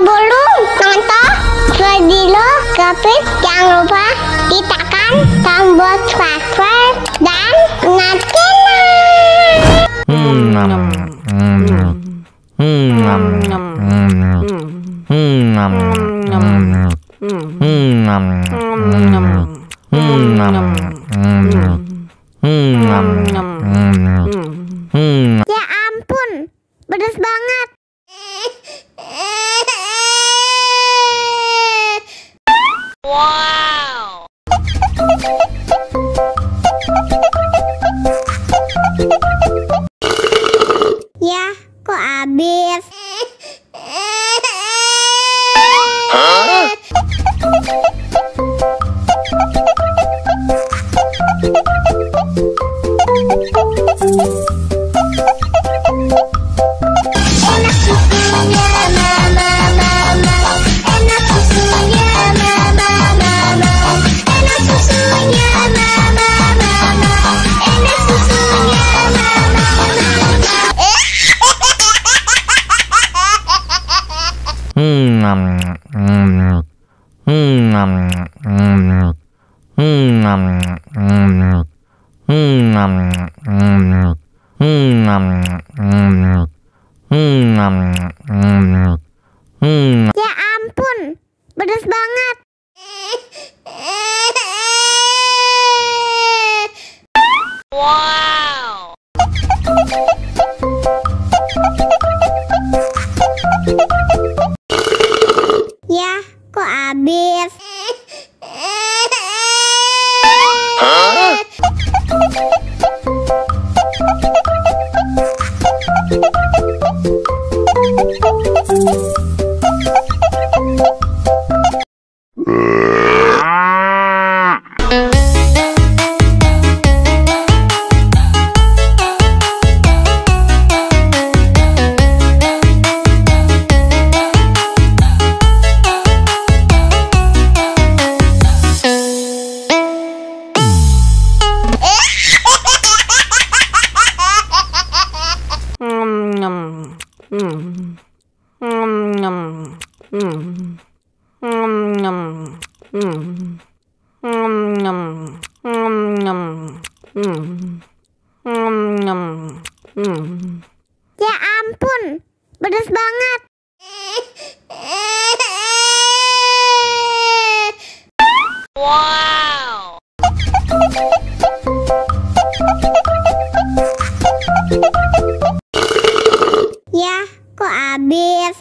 Sebelum nonton video Kepit, jangan lupa tekan tombol subscribe dan ya ampun, pedas banget. Wow. Ya, kok habis? Enak susunya mama, enak susunya mama, enak susunya mama, enak susunya Ya ampun, pedas banget. Wow. Ya, kok habis? Ya ampun, pedas banget. Wow. Ya, kok habis?